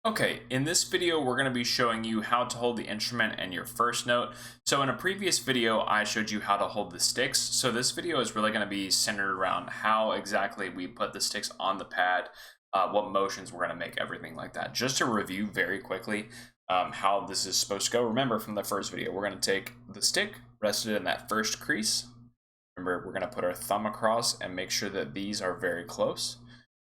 Okay, in this video, we're going to be showing you how to hold the instrument and your first note. So in a previous video, I showed you how to hold the sticks. So this video is really going to be centered around how exactly we put the sticks on the pad, what motions we're going to make, everything like that. Just to review very quickly how this is supposed to go. Remember from the first video, we're going to take the stick, rest it in that first crease. Remember, we're going to put our thumb across and make sure that these are very close.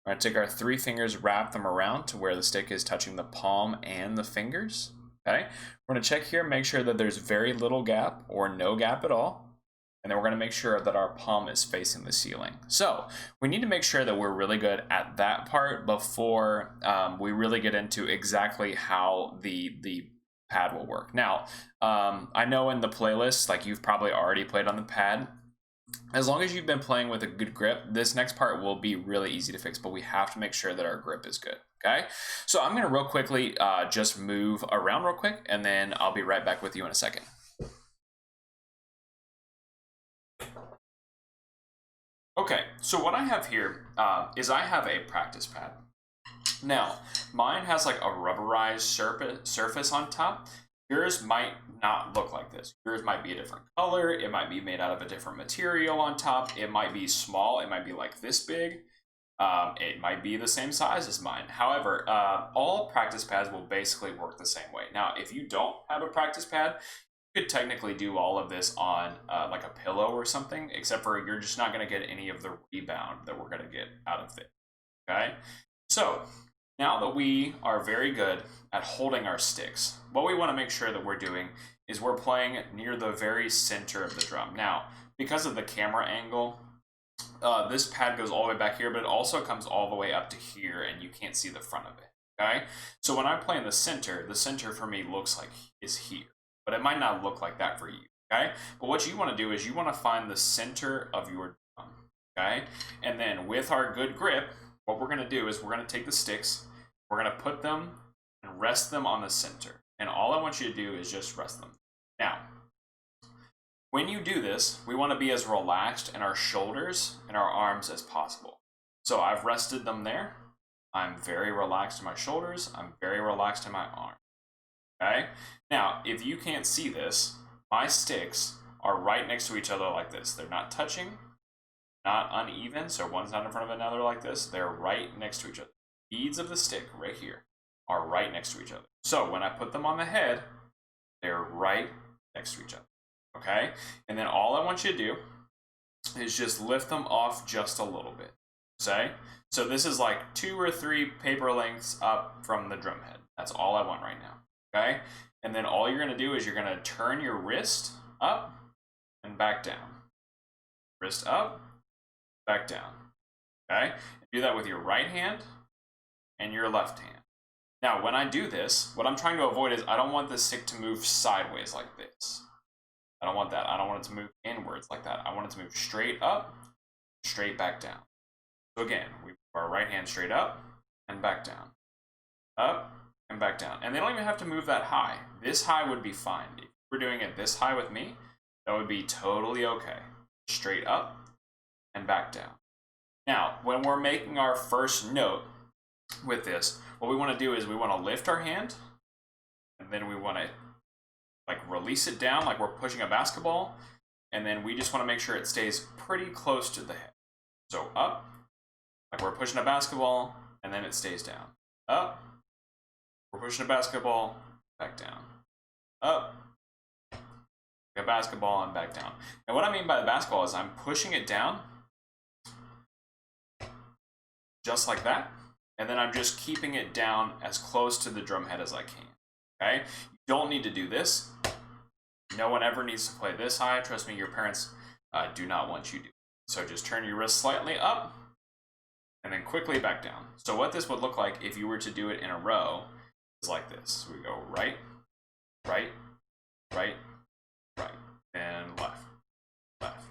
We're going to take our 3 fingers, wrap them around to where the stick is touching the palm and the fingers. Okay, we're going to check here, make sure that there's very little gap or no gap at all. And then we're going to make sure that our palm is facing the ceiling. So we need to make sure that we're really good at that part before we really get into exactly how the pad will work. Now, I know in the playlist, like you've probably already played on the pad. As long as you've been playing with a good grip, this next part will be really easy to fix, but we have to make sure that our grip is good, okay? So I'm gonna real quickly just move around real quick, and then I'll be right back with you in a second. Okay, so what I have here is I have a practice pad. Now, mine has like a rubberized surface on top. Yours might not look like this. Yours might be a different color. It might be made out of a different material on top. It might be small. It might be like this big. It might be the same size as mine. However, all practice pads will basically work the same way. Now, if you don't have a practice pad, you could technically do all of this on like a pillow or something, except for you're just not going to get any of the rebound that we're going to get out of it. Okay? So, now that we are very good at holding our sticks, what we want to make sure that we're doing is we're playing near the very center of the drum. Now, because of the camera angle, this pad goes all the way back here, but it also comes all the way up to here, and you can't see the front of it, okay? So when I play in the center for me looks like is here, but it might not look like that for you, okay? But what you want to do is you want to find the center of your drum, okay? And then with our good grip, what we're going to do is we're going to take the sticks, we're going to put them and rest them on the center. And all I want you to do is just rest them. Now, when you do this, we want to be as relaxed in our shoulders and our arms as possible. So I've rested them there. I'm very relaxed in my shoulders. I'm very relaxed in my arms. Okay? Now, if you can't see this, my sticks are right next to each other like this. They're not touching, not uneven, so one's not in front of another like this. They're right next to each other. Beads of the stick right here are right next to each other. So when I put them on the head, they're right next to each other, okay? And then all I want you to do is just lift them off just a little bit, okay? So this is like 2 or 3 paper lengths up from the drum head. That's all I want right now, okay? And then all you're gonna do is you're gonna turn your wrist up and back down. Wrist up, back down, okay? Do that with your right hand and your left hand. Now, when I do this, what I'm trying to avoid is I don't want the stick to move sideways like this. I don't want that. I don't want it to move inwards like that. I want it to move straight up, straight back down. So again, we move our right hand straight up and back down. Up and back down. And they don't even have to move that high. This high would be fine. If we're doing it this high with me, that would be totally okay. Straight up and back down. Now, when we're making our first note with this, what we want to do is we want to lift our hand, and then we want to like release it down like we're pushing a basketball, and then we just want to make sure it stays pretty close to the head. So up, like we're pushing a basketball, and then it stays down. Up, we're pushing a basketball, back down. Up, a basketball, and back down. And what I mean by the basketball is I'm pushing it down just like that, and then I'm just keeping it down as close to the drum head as I can, okay? You don't need to do this. No one ever needs to play this high. Trust me, your parents do not want you to. So just turn your wrist slightly up, and then quickly back down. So what this would look like if you were to do it in a row is like this. We go right, right, right, right, and left, left,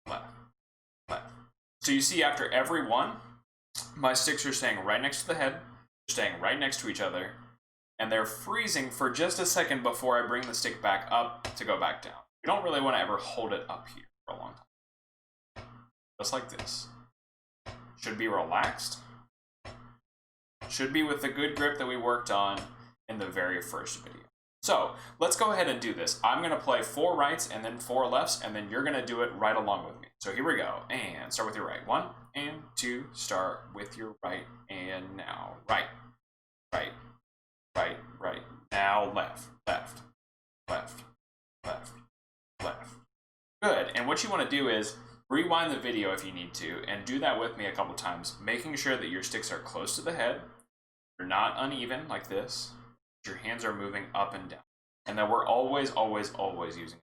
left, left. So you see after every one, my sticks are staying right next to the head, they're staying right next to each other, and they're freezing for just a second before I bring the stick back up to go back down. You don't really want to ever hold it up here for a long time. Just like this. Should be relaxed. Should be with the good grip that we worked on in the very first video. So let's go ahead and do this. I'm gonna play 4 rights and then 4 lefts, and then you're gonna do it right along with me. So here we go, and start with your right. 1 and 2, start with your right, and now right, right, right, right. Now left, left, left, left, left. Good, and what you wanna do is rewind the video if you need to, and do that with me a couple times, making sure that your sticks are close to the head, they're not uneven like this, your hands are moving up and down, and that we're always, always, always using.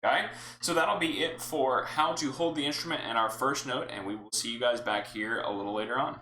Okay, so that'll be it for how to hold the instrument and our first note, and we will see you guys back here a little later on.